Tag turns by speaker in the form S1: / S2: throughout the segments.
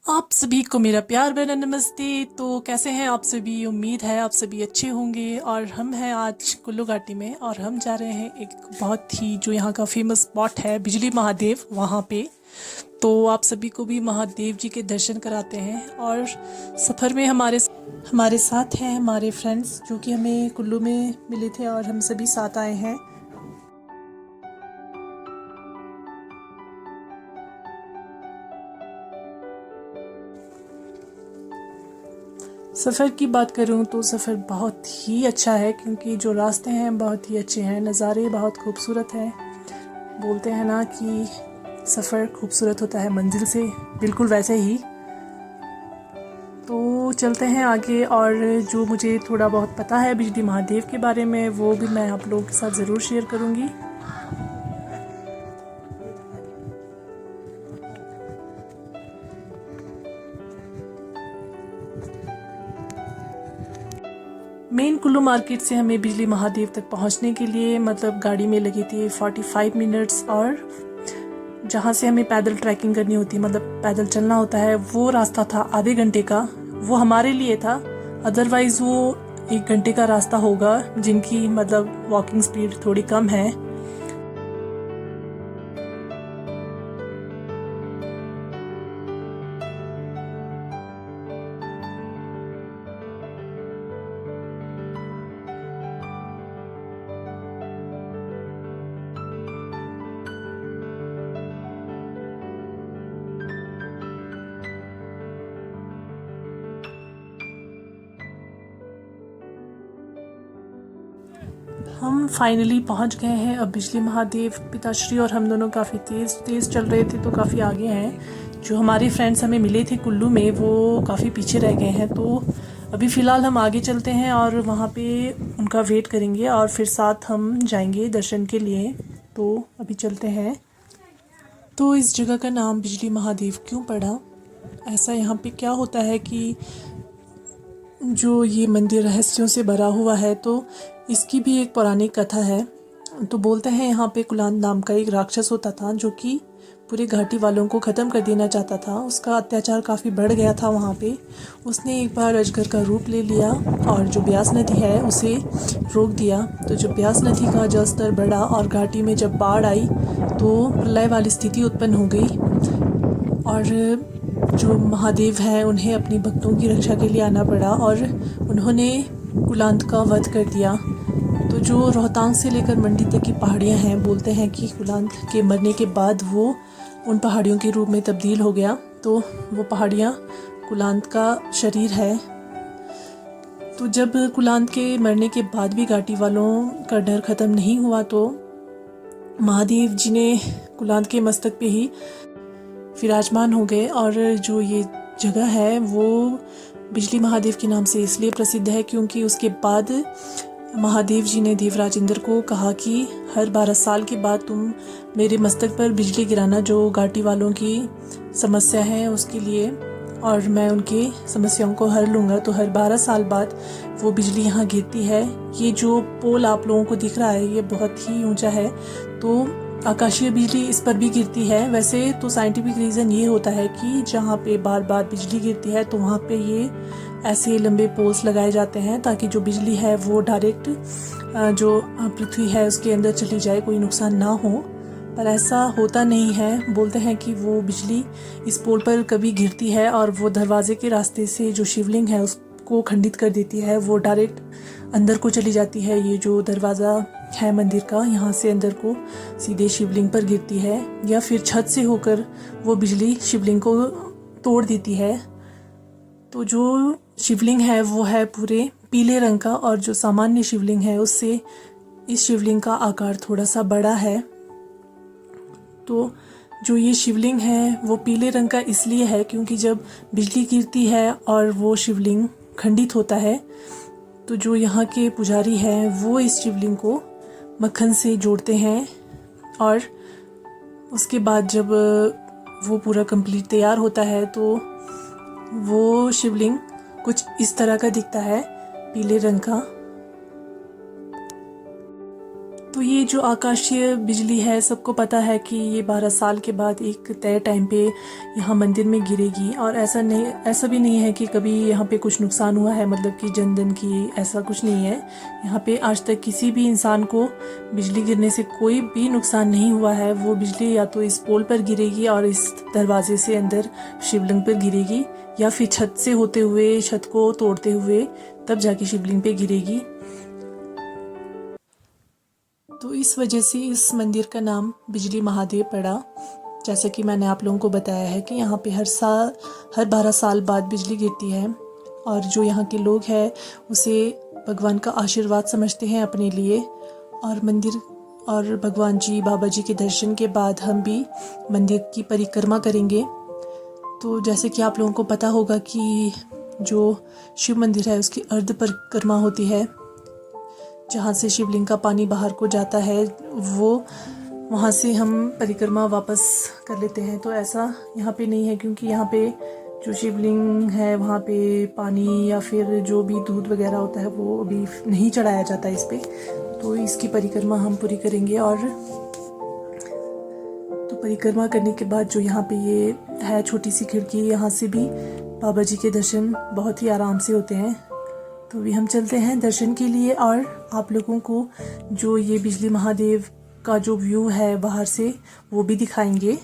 S1: आप सभी को मेरा प्यार भरा नमस्ते। तो कैसे हैं आप सभी? उम्मीद है आप सभी अच्छे होंगे। और हम हैं आज कुल्लू घाटी में और हम जा रहे हैं एक बहुत ही जो यहाँ का फेमस स्पॉट है बिजली महादेव, वहाँ पे। तो आप सभी को भी महादेव जी के दर्शन कराते हैं। और सफ़र में हमारे हमारे साथ हैं हमारे फ्रेंड्स जो कि हमें कुल्लू में मिले थे और हम सभी साथ आए हैं। सफ़र की बात करूं तो सफ़र बहुत ही अच्छा है क्योंकि जो रास्ते हैं बहुत ही अच्छे हैं, नज़ारे बहुत खूबसूरत हैं। बोलते हैं ना कि सफ़र खूबसूरत होता है मंजिल से, बिल्कुल वैसे ही। तो चलते हैं आगे। और जो मुझे थोड़ा बहुत पता है बिजली महादेव के बारे में वो भी मैं आप लोगों के साथ ज़रूर शेयर करूँगी। मेन कुल्लू मार्केट से हमें बिजली महादेव तक पहुंचने के लिए मतलब गाड़ी में लगी थी 45 मिनट्स। और जहाँ से हमें पैदल ट्रैकिंग करनी होती, मतलब पैदल चलना होता है, वो रास्ता था आधे घंटे का। वो हमारे लिए था, अदरवाइज़ वो 1 घंटे का रास्ता होगा जिनकी मतलब वॉकिंग स्पीड थोड़ी कम है। हम फाइनली पहुंच गए हैं अब बिजली महादेव। पिताश्री और हम दोनों काफ़ी तेज़ तेज़ चल रहे थे तो काफ़ी आगे हैं। जो हमारे फ्रेंड्स हमें मिले थे कुल्लू में वो काफ़ी पीछे रह गए हैं। तो अभी फ़िलहाल हम आगे चलते हैं और वहाँ पे उनका वेट करेंगे और फिर साथ हम जाएंगे दर्शन के लिए। तो अभी चलते हैं। तो इस जगह का नाम बिजली महादेव क्यों पड़ा? ऐसा यहाँ पे क्या होता है कि जो ये मंदिर रहस्यों से भरा हुआ है, तो इसकी भी एक पौराणिक कथा है। तो बोलते हैं यहाँ पे कुलांद नाम का एक राक्षस होता था जो कि पूरे घाटी वालों को ख़त्म कर देना चाहता था। उसका अत्याचार काफ़ी बढ़ गया था वहाँ पे। उसने एक बार अजगर का रूप ले लिया और जो ब्यास नदी है उसे रोक दिया। तो जब ब्यास नदी का जल स्तर बढ़ा और घाटी में जब बाढ़ आई तो प्रलय वाली स्थिति उत्पन्न हो गई। और जो महादेव हैं उन्हें अपनी भक्तों की रक्षा के लिए आना पड़ा और उन्होंने कुलांत का वध कर दिया। तो जो रोहतांग से लेकर मंडी तक की पहाड़ियाँ हैं, बोलते हैं कि कुलांत के मरने के बाद वो उन पहाड़ियों के रूप में तब्दील हो गया। तो वो पहाड़ियाँ कुलांत का शरीर है। तो जब कुलांत के मरने के बाद भी घाटी वालों का डर ख़त्म नहीं हुआ तो महादेव जी ने कुलांत के मस्तक पे ही विराजमान हो गए। और जो ये जगह है वो बिजली महादेव के नाम से इसलिए प्रसिद्ध है क्योंकि उसके बाद महादेव जी ने देवराज इंद्र को कहा कि हर 12 साल के बाद तुम मेरे मस्तक पर बिजली गिराना, जो घाटी वालों की समस्या है उसके लिए, और मैं उनकी समस्याओं को हर लूँगा। तो हर 12 साल बाद वो बिजली यहाँ गिरती है। ये जो पोल आप लोगों को दिख रहा है ये बहुत ही ऊंचा है, तो आकाशीय बिजली इस पर भी गिरती है। वैसे तो साइंटिफिक रीज़न ये होता है कि जहाँ पे बार बार बिजली गिरती है तो वहाँ पे ये ऐसे लंबे पोल्स लगाए जाते हैं ताकि जो बिजली है वो डायरेक्ट जो पृथ्वी है उसके अंदर चली जाए, कोई नुकसान ना हो। पर ऐसा होता नहीं है। बोलते हैं कि वो बिजली इस पोल पर कभी गिरती है और वो दरवाजे के रास्ते से जो शिवलिंग है उसको खंडित कर देती है, वो डायरेक्ट अंदर को चली जाती है। ये जो दरवाज़ा है मंदिर का, यहाँ से अंदर को सीधे शिवलिंग पर गिरती है या फिर छत से होकर वो बिजली शिवलिंग को तोड़ देती है। तो जो शिवलिंग है वो है पूरे पीले रंग का और जो सामान्य शिवलिंग है उससे इस शिवलिंग का आकार थोड़ा सा बड़ा है। तो जो ये शिवलिंग है वो पीले रंग का इसलिए है क्योंकि जब बिजली गिरती है और वो शिवलिंग खंडित होता है तो जो यहाँ के पुजारी हैं वो इस शिवलिंग को मक्खन से जोड़ते हैं। और उसके बाद जब वो पूरा कंप्लीट तैयार होता है तो वो शिवलिंग कुछ इस तरह का दिखता है, पीले रंग का। तो ये जो आकाशीय बिजली है, सबको पता है कि ये 12 साल के बाद एक तय टाइम पे यहाँ मंदिर में गिरेगी। और ऐसा भी नहीं है कि कभी यहाँ पे कुछ नुकसान हुआ है, मतलब कि जनधन की, ऐसा कुछ नहीं है। यहाँ पे आज तक किसी भी इंसान को बिजली गिरने से कोई भी नुकसान नहीं हुआ है। वो बिजली या तो इस पोल पर गिरेगी और इस दरवाजे से अंदर शिवलिंग पर गिरेगी, या फिर छत से होते हुए, छत को तोड़ते हुए तब जाके शिवलिंग पे गिरेगी। तो इस वजह से इस मंदिर का नाम बिजली महादेव पड़ा। जैसे कि मैंने आप लोगों को बताया है कि यहाँ पे हर 12 साल बाद बिजली गिरती है, और जो यहाँ के लोग हैं उसे भगवान का आशीर्वाद समझते हैं अपने लिए। और मंदिर और भगवान जी, बाबा जी के दर्शन के बाद हम भी मंदिर की परिक्रमा करेंगे। तो जैसे कि आप लोगों को पता होगा कि जो शिव मंदिर है उसकी अर्ध परिक्रमा होती है, जहाँ से शिवलिंग का पानी बाहर को जाता है, वो वहाँ से हम परिक्रमा वापस कर लेते हैं। तो ऐसा यहाँ पे नहीं है, क्योंकि यहाँ पे जो शिवलिंग है वहाँ पे पानी या फिर जो भी दूध वगैरह होता है वो अभी नहीं चढ़ाया जाता इस पे। तो इसकी परिक्रमा हम पूरी करेंगे। और तो परिक्रमा करने के बाद जो यहाँ पे ये है छोटी सी खिड़की, यहाँ से भी बाबा जी के दर्शन बहुत ही आराम से होते हैं। तो भी हम चलते हैं दर्शन के लिए, और आप लोगों को जो ये बिजली महादेव का जो व्यू है बाहर से वो भी दिखाएंगे।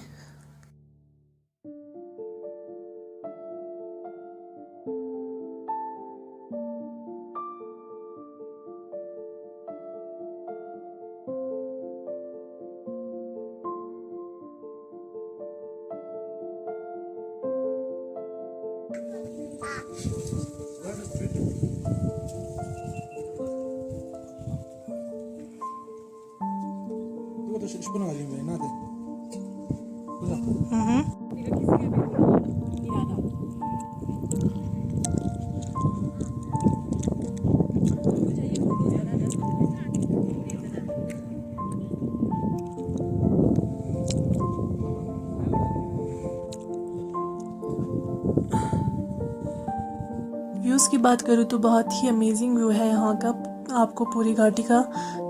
S1: व्यूज़ की बात करूँ तो बहुत ही अमेजिंग व्यू है यहाँ का। आपको पूरी घाटी का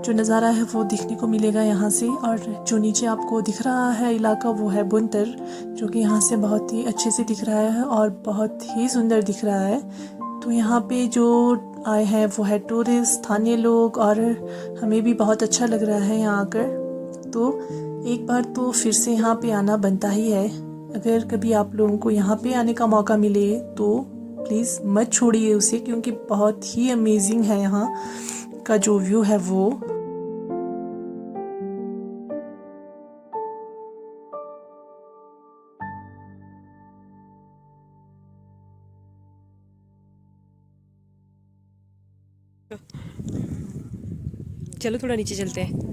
S1: जो नज़ारा है वो दिखने को मिलेगा यहाँ से। और जो नीचे आपको दिख रहा है इलाका वो है बुनतर, जो कि यहाँ से बहुत ही अच्छे से दिख रहा है और बहुत ही सुंदर दिख रहा है। तो यहाँ पे जो आए हैं वो है टूरिस्ट, स्थानीय लोग, और हमें भी बहुत अच्छा लग रहा है यहाँ आकर। तो एक बार तो फिर से यहाँ पे आना बनता ही है। अगर कभी आप लोगों को यहाँ पे आने का मौका मिले तो प्लीज़ मत छोड़िए उसे, क्योंकि बहुत ही अमेजिंग है यहाँ का जो व्यू है वो।
S2: चलो थोड़ा नीचे चलते हैं।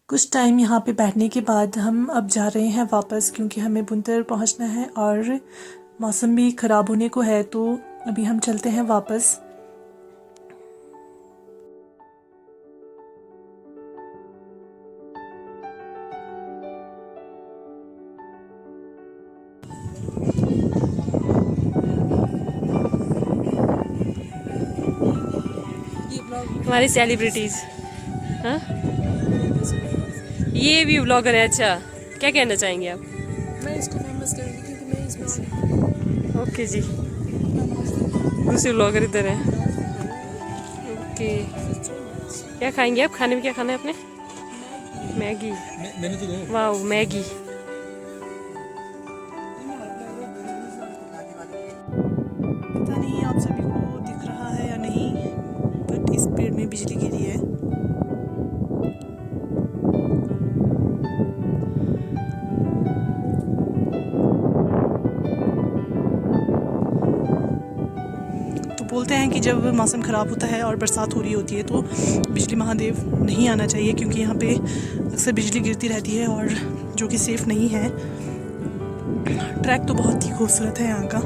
S1: कुछ टाइम यहाँ पे बैठने के बाद हम अब जा रहे हैं वापस, क्योंकि हमें बुनतर पहुँचना है और मौसम भी ख़राब होने को है। तो अभी हम चलते हैं वापस।
S2: हमारी सेलिब्रिटीज, हाँ ये भी व्लॉगर है। अच्छा, क्या कहना चाहेंगे आप?
S1: मैं इसको फेमस करूँगी क्योंकि मैं इसमें से।
S2: ओके जी, दूसरे व्लॉगर इधर है। ओके, क्या खाएंगे आप? खाने में क्या खाना है आपने? मैगी। मैंने तो दो। वाह, मैगी।
S1: पता नहीं आप सभी को दिख रहा है या नहीं, बट इस पेड़ में बिजली गिरी है। बोलते हैं कि जब मौसम ख़राब होता है और बरसात हो रही होती है तो बिजली महादेव नहीं आना चाहिए, क्योंकि यहाँ पे अक्सर बिजली गिरती रहती है और जो कि सेफ़ नहीं है। ट्रैक तो बहुत ही खूबसूरत है यहाँ का,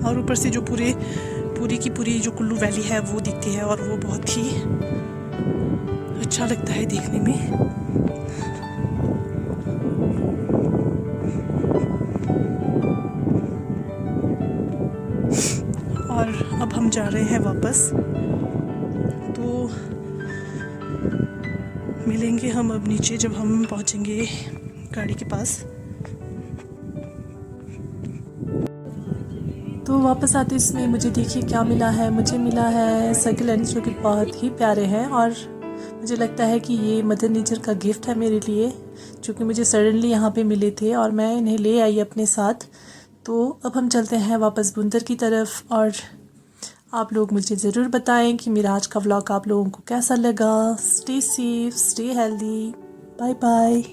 S1: और ऊपर से जो पूरी की पूरी जो कुल्लू वैली है वो दिखती है, और वो बहुत ही अच्छा लगता है देखने में। और अब हम जा रहे हैं वापस, तो मिलेंगे हम अब नीचे जब हम पहुंचेंगे गाड़ी के पास। तो वापस आते इसमें मुझे देखिए क्या मिला है। मुझे मिला है सकुलेंट्स जो कि बहुत ही प्यारे हैं, और मुझे लगता है कि ये मदर नेचर का गिफ्ट है मेरे लिए, जो कि मुझे सडनली यहाँ पे मिले थे और मैं इन्हें ले आई अपने साथ। तो अब हम चलते हैं वापस बुंदर की तरफ, और आप लोग मुझे ज़रूर बताएं कि मेरा आज का व्लॉग आप लोगों को कैसा लगा। Stay safe, stay healthy, bye bye.